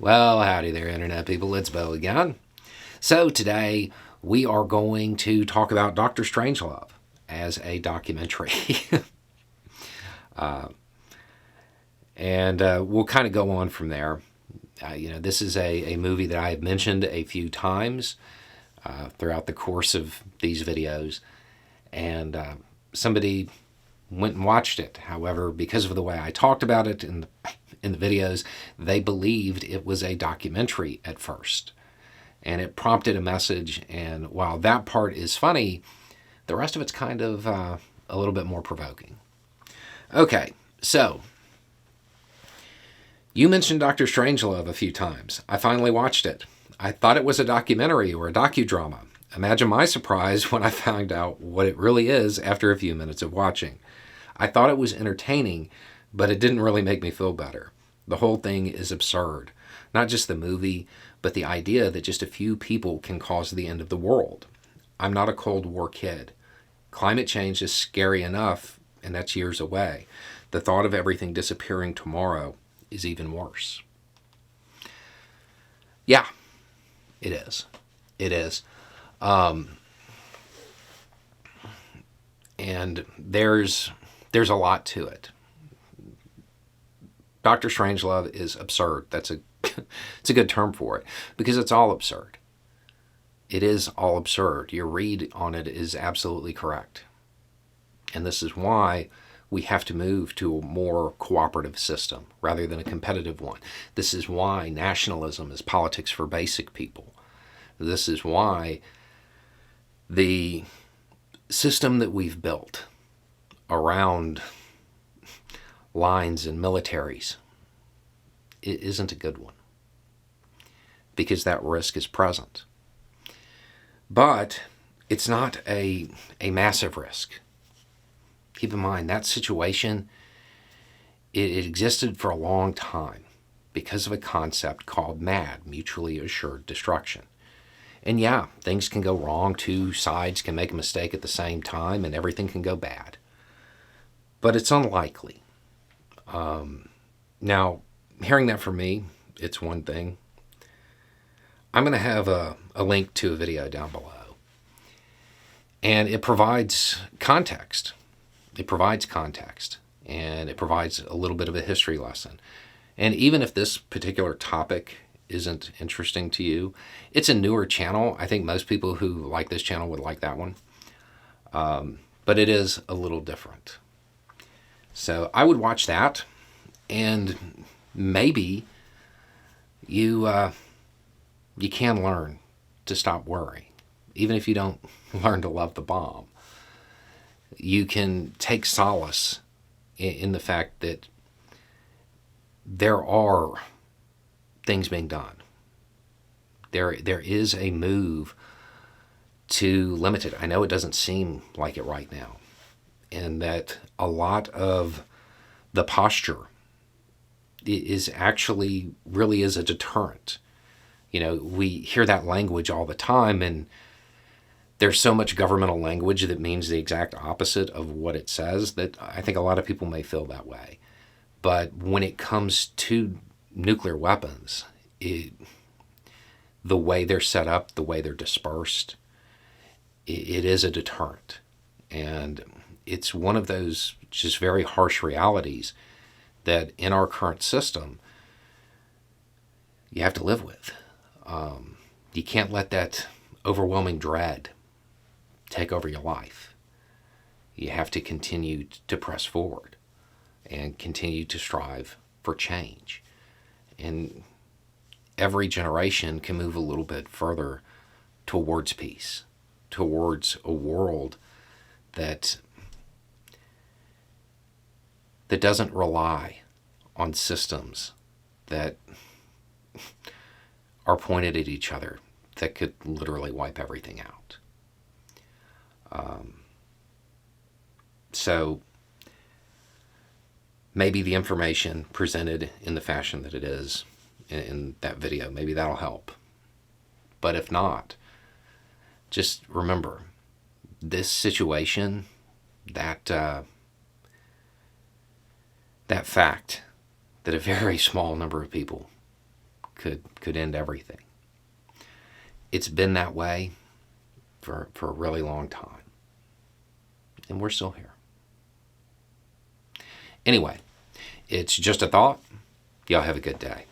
Well, howdy there, Internet people. It's Bo again. So, today we are going to talk about Dr. Strangelove as a documentary. uh, and we'll kind of go on from there. This is a movie that I have mentioned a few times throughout the course of these videos. And somebody went and watched it. However, because of the way I talked about it in the videos, they believed it was a documentary at first. And it prompted a message, and while that part is funny, the rest of it's kind of a little bit more provoking. Okay, so you mentioned Dr. Strangelove a few times. I finally watched it. I thought it was a documentary or a docudrama. Imagine my surprise when I found out what it really is after a few minutes of watching. I thought it was entertaining, but it didn't really make me feel better. The whole thing is absurd. Not just the movie, but the idea that just a few people can cause the end of the world. I'm not a Cold War kid. Climate change is scary enough, and that's years away. The thought of everything disappearing tomorrow is even worse. Yeah, it is. It is. And there's a lot to it. Dr. Strangelove is absurd. It's a good term for it, because it's all absurd. It is all absurd. Your read on it is absolutely correct. And this is why we have to move to a more cooperative system rather than a competitive one. This is why nationalism is politics for basic people. This is why the system that we've built around lines and militaries, it isn't a good one, because that risk is present. But it's not a massive risk. Keep in mind, that situation, it existed for a long time because of a concept called MAD, mutually assured destruction. And yeah, things can go wrong. Two sides can make a mistake at the same time and everything can go bad. But it's unlikely. Now, hearing that from me, it's one thing. I'm going to have a link to a video down below. And it provides context. It provides context. And it provides a little bit of a history lesson. And even if this particular topic isn't interesting to you, it's a newer channel. I think most people who like this channel would like that one. But it is a little different. So I would watch that. And maybe you can learn to stop worrying. Even if you don't learn to love the bomb, you can take solace in the fact that there are things being done. There is a move to limit it. I know it doesn't seem like it right now, and that a lot of the posture is actually really is a deterrent. You know, we hear that language all the time, and there's so much governmental language that means the exact opposite of what it says that I think a lot of people may feel that way. But when it comes to nuclear weapons, the way they're set up, the way they're dispersed, it is a deterrent. And it's one of those just very harsh realities that in our current system, you have to live with. You can't let that overwhelming dread take over your life. You have to continue to press forward and continue to strive for change. And every generation can move a little bit further towards peace, towards a world that doesn't rely on systems that are pointed at each other that could literally wipe everything out. So maybe the information presented in the fashion that it is in that video, maybe that'll help. But if not, just remember, this situation, that fact that a very small number of people could end everything. It's been that way for a really long time. And we're still here. Anyway, it's just a thought. Y'all have a good day.